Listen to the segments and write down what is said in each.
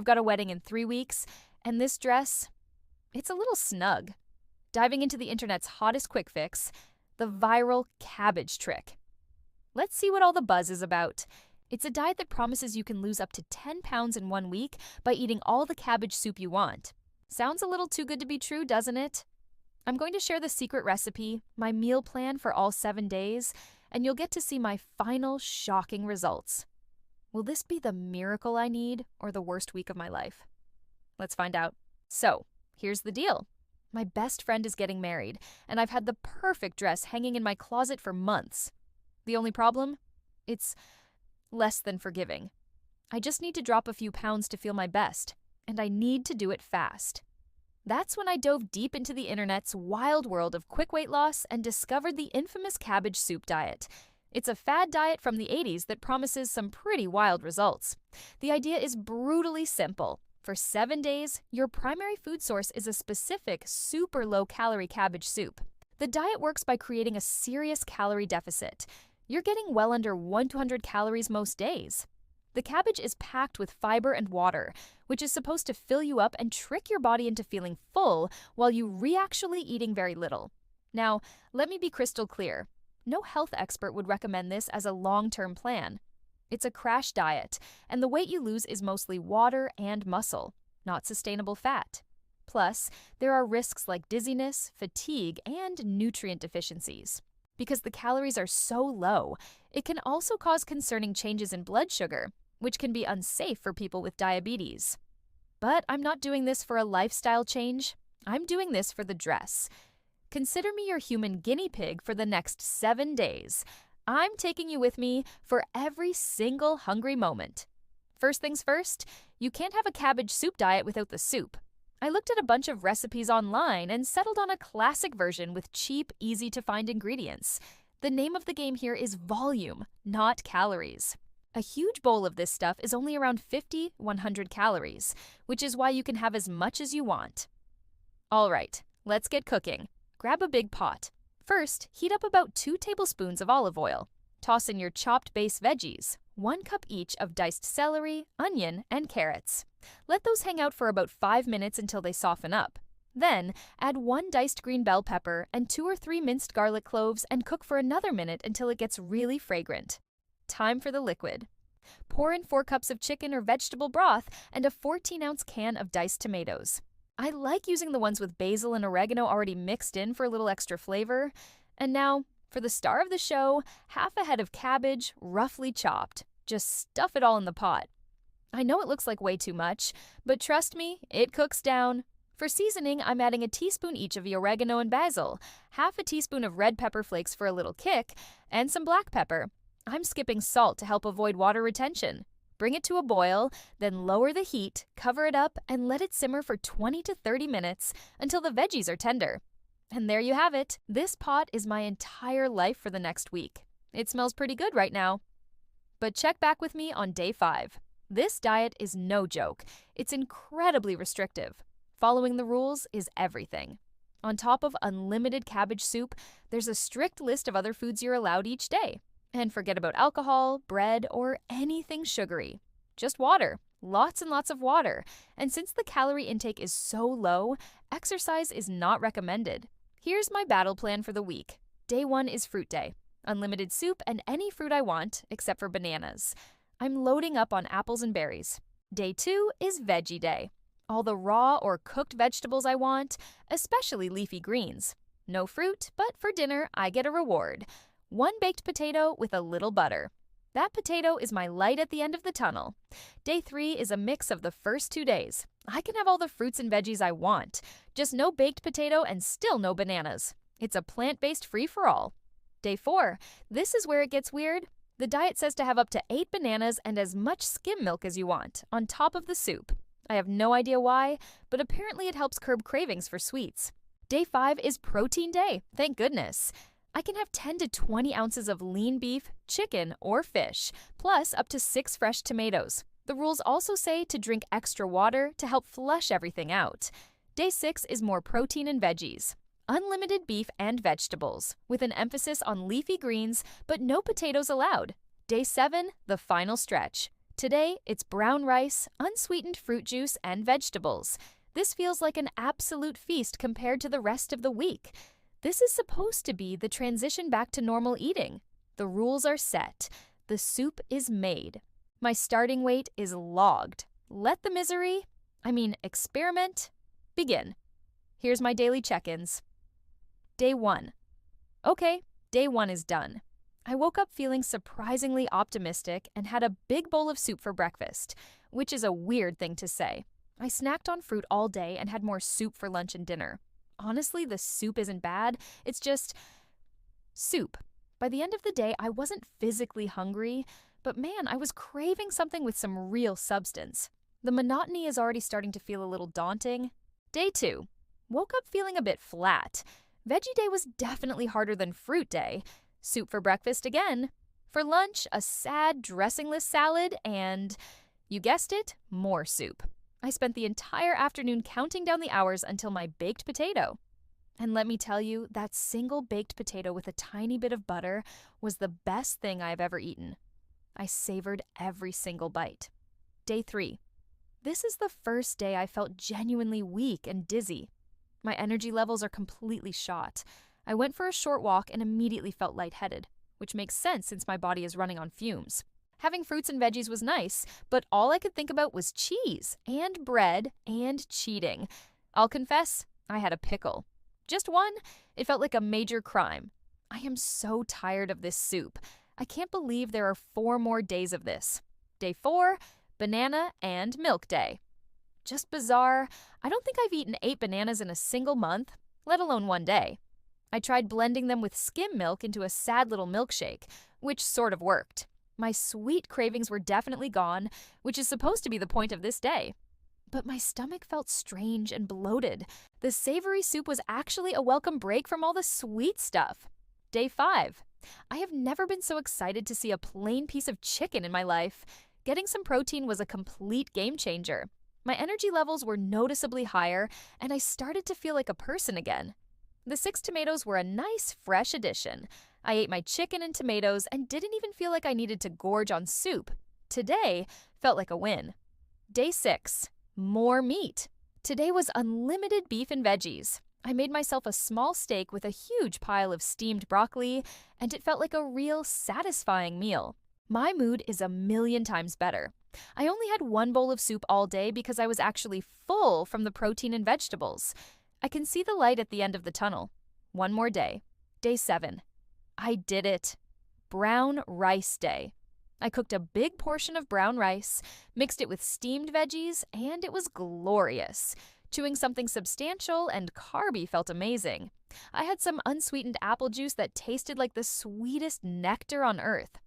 I've got a wedding in 3 weeks, and this dress, it's a little snug. Diving into the internet's hottest quick fix, the viral cabbage trick. Let's see what all the buzz is about. It's a diet that promises you can lose up to 10 pounds in 1 week by eating all the cabbage soup you want. Sounds a little too good to be true, doesn't it? I'm going to share the secret recipe, my meal plan for all 7 days, and you'll get to see my final shocking results. Will this be the miracle I need or the worst week of my life? Let's find out. So, here's the deal. My best friend is getting married, and I've had the perfect dress hanging in my closet for months. The only problem? It's less than forgiving. I just need to drop a few pounds to feel my best, and I need to do it fast. That's when I dove deep into the internet's wild world of quick weight loss and discovered the infamous cabbage soup diet. It's a fad diet from the 80s that promises some pretty wild results. The idea is brutally simple. For 7 days, your primary food source is a specific, super low-calorie cabbage soup. The diet works by creating a serious calorie deficit. You're getting well under 100 calories most days. The cabbage is packed with fiber and water, which is supposed to fill you up and trick your body into feeling full while you actually eating very little. Now, let me be crystal clear. No health expert would recommend this as a long-term plan. It's a crash diet, and the weight you lose is mostly water and muscle, not sustainable fat. Plus, there are risks like dizziness, fatigue, and nutrient deficiencies. Because the calories are so low, it can also cause concerning changes in blood sugar, which can be unsafe for people with diabetes. But I'm not doing this for a lifestyle change. I'm doing this for the dress. Consider me your human guinea pig for the next 7 days. I'm taking you with me for every single hungry moment. First things first, you can't have a cabbage soup diet without the soup. I looked at a bunch of recipes online and settled on a classic version with cheap, easy-to-find ingredients. The name of the game here is volume, not calories. A huge bowl of this stuff is only around 100 calories, which is why you can have as much as you want. All right, let's get cooking. Grab a big pot. First, heat up about 2 tablespoons of olive oil. Toss in your chopped base veggies, 1 cup each of diced celery, onion, and carrots. Let those hang out for about 5 minutes until they soften up. Then, add 1 diced green bell pepper and 2 or 3 minced garlic cloves and cook for another minute until it gets really fragrant. Time for the liquid. Pour in 4 cups of chicken or vegetable broth and a 14-ounce can of diced tomatoes. I like using the ones with basil and oregano already mixed in for a little extra flavor. And now, for the star of the show, half a head of cabbage, roughly chopped. Just stuff it all in the pot. I know it looks like way too much, but trust me, it cooks down. For seasoning, I'm adding a teaspoon each of the oregano and basil, half a teaspoon of red pepper flakes for a little kick, and some black pepper. I'm skipping salt to help avoid water retention. Bring it to a boil, then lower the heat, cover it up, and let it simmer for 20 to 30 minutes until the veggies are tender. And there you have it. This pot is my entire life for the next week. It smells pretty good right now. But check back with me on day 5. This diet is no joke. It's incredibly restrictive. Following the rules is everything. On top of unlimited cabbage soup, there's a strict list of other foods you're allowed each day. And forget about alcohol, bread, or anything sugary. Just water. Lots and lots of water. And since the calorie intake is so low, exercise is not recommended. Here's my battle plan for the week. Day 1 is fruit day. Unlimited soup and any fruit I want, except for bananas. I'm loading up on apples and berries. Day 2 is veggie day. All the raw or cooked vegetables I want, especially leafy greens. No fruit, but for dinner I get a reward. 1 baked potato with a little butter. That potato is my light at the end of the tunnel. Day 3 is a mix of the first 2 days. I can have all the fruits and veggies I want, just no baked potato and still no bananas. It's a plant-based free-for-all. Day 4, this is where it gets weird. The diet says to have up to 8 bananas and as much skim milk as you want, on top of the soup. I have no idea why, but apparently it helps curb cravings for sweets. Day 5 is protein day, thank goodness. I can have 10 to 20 ounces of lean beef, chicken, or fish, plus up to 6 fresh tomatoes. The rules also say to drink extra water to help flush everything out. Day 6 is more protein and veggies. Unlimited beef and vegetables, with an emphasis on leafy greens, but no potatoes allowed. Day 7, the final stretch. Today, it's brown rice, unsweetened fruit juice, and vegetables. This feels like an absolute feast compared to the rest of the week. This is supposed to be the transition back to normal eating. The rules are set. The soup is made. My starting weight is logged. Let the experiment, begin. Here's my daily check-ins. Day 1. Okay, day 1 is done. I woke up feeling surprisingly optimistic and had a big bowl of soup for breakfast, which is a weird thing to say. I snacked on fruit all day and had more soup for lunch and dinner. Honestly, the soup isn't bad, it's just soup. By the end of the day, I wasn't physically hungry, but man, I was craving something with some real substance. The monotony is already starting to feel a little daunting. Day 2. Woke up feeling a bit flat. Veggie day was definitely harder than fruit day. Soup for breakfast again. For lunch, a sad dressingless salad and, you guessed it, more soup. I spent the entire afternoon counting down the hours until my baked potato. And let me tell you, that single baked potato with a tiny bit of butter was the best thing I've ever eaten. I savored every single bite. Day 3. This is the first day I felt genuinely weak and dizzy. My energy levels are completely shot. I went for a short walk and immediately felt lightheaded, which makes sense since my body is running on fumes. Having fruits and veggies was nice, but all I could think about was cheese and bread and cheating. I'll confess, I had a pickle. Just one, it felt like a major crime. I am so tired of this soup. I can't believe there are 4 more days of this. Day 4, banana and milk day. Just bizarre. I don't think I've eaten 8 bananas in a single month, let alone one day. I tried blending them with skim milk into a sad little milkshake, which sort of worked. My sweet cravings were definitely gone, which is supposed to be the point of this day. But my stomach felt strange and bloated. The savory soup was actually a welcome break from all the sweet stuff. Day 5. I have never been so excited to see a plain piece of chicken in my life. Getting some protein was a complete game changer. My energy levels were noticeably higher, and I started to feel like a person again. The 6 tomatoes were a nice, fresh addition. I ate my chicken and tomatoes and didn't even feel like I needed to gorge on soup. Today felt like a win. Day 6. More meat. Today was unlimited beef and veggies. I made myself a small steak with a huge pile of steamed broccoli, and it felt like a real satisfying meal. My mood is a million times better. I only had 1 bowl of soup all day because I was actually full from the protein and vegetables. I can see the light at the end of the tunnel. 1 more day. Day 7. I did it. Brown rice day. I cooked a big portion of brown rice, mixed it with steamed veggies, and it was glorious. Chewing something substantial and carby felt amazing. I had some unsweetened apple juice that tasted like the sweetest nectar on earth.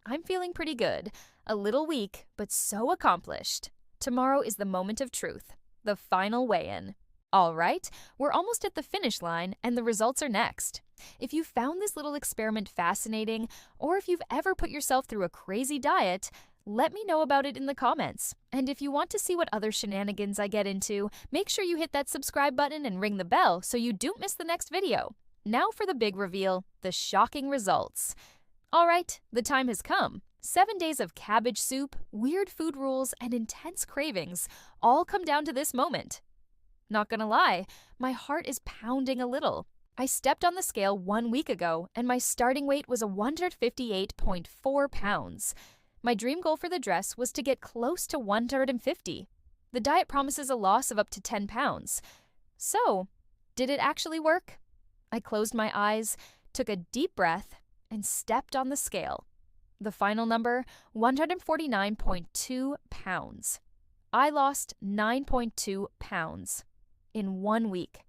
I'm feeling pretty good. A little weak, but so accomplished. Tomorrow is the moment of truth. The final weigh-in. All right, we're almost at the finish line, and the results are next. If you found this little experiment fascinating, or if you've ever put yourself through a crazy diet, let me know about it in the comments. And if you want to see what other shenanigans I get into, make sure you hit that subscribe button and ring the bell so you don't miss the next video. Now for the big reveal, the shocking results. All right, the time has come. 7 days of cabbage soup, weird food rules, and intense cravings all come down to this moment. Not gonna lie, my heart is pounding a little. I stepped on the scale 1 week ago, and my starting weight was 158.4 pounds. My dream goal for the dress was to get close to 150. The diet promises a loss of up to 10 pounds. So, did it actually work? I closed my eyes, took a deep breath, and stepped on the scale. The final number, 149.2 pounds. I lost 9.2 pounds in 1 week.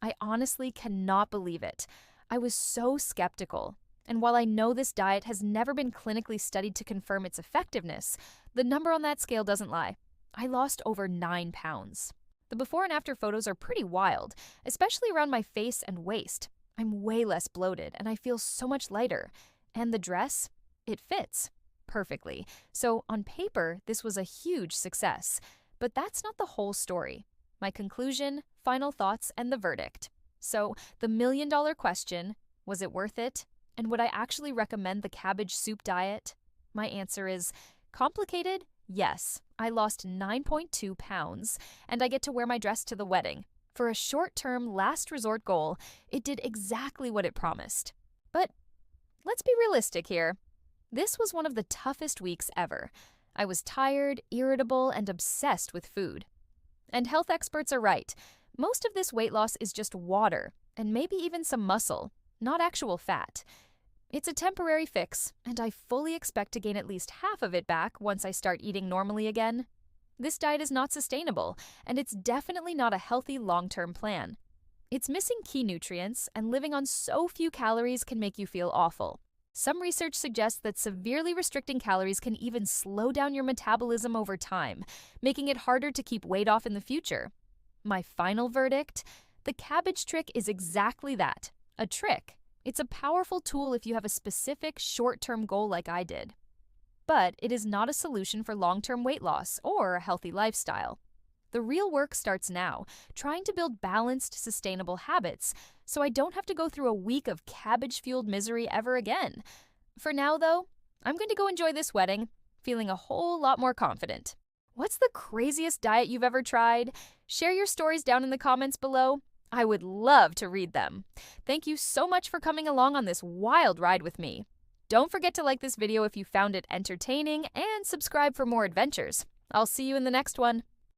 I honestly cannot believe it. I was so skeptical. And while I know this diet has never been clinically studied to confirm its effectiveness, the number on that scale doesn't lie. I lost over 9 pounds. The before and after photos are pretty wild, especially around my face and waist. I'm way less bloated and I feel so much lighter. And the dress? It fits perfectly. So on paper, this was a huge success. But that's not the whole story. My conclusion, final thoughts, and the verdict. So the million-dollar question, was it worth it? And would I actually recommend the cabbage soup diet? My answer is Complicated? Yes. I lost 9.2 pounds, and I get to wear my dress to the wedding. For a short-term, last resort goal, it did exactly what it promised. But let's be realistic here. This was one of the toughest weeks ever. I was tired, irritable, and obsessed with food. And health experts are right. Most of this weight loss is just water, and maybe even some muscle, not actual fat. It's a temporary fix, and I fully expect to gain at least half of it back once I start eating normally again. This diet is not sustainable, and it's definitely not a healthy long-term plan. It's missing key nutrients, and living on so few calories can make you feel awful. Some research suggests that severely restricting calories can even slow down your metabolism over time, making it harder to keep weight off in the future. My final verdict? The cabbage trick is exactly that, a trick. It's a powerful tool if you have a specific short-term goal like I did. But it is not a solution for long-term weight loss or a healthy lifestyle. The real work starts now, trying to build balanced, sustainable habits, so I don't have to go through a week of cabbage-fueled misery ever again. For now, though, I'm going to go enjoy this wedding, feeling a whole lot more confident. What's the craziest diet you've ever tried? Share your stories down in the comments below. I would love to read them. Thank you so much for coming along on this wild ride with me. Don't forget to like this video if you found it entertaining and subscribe for more adventures. I'll see you in the next one.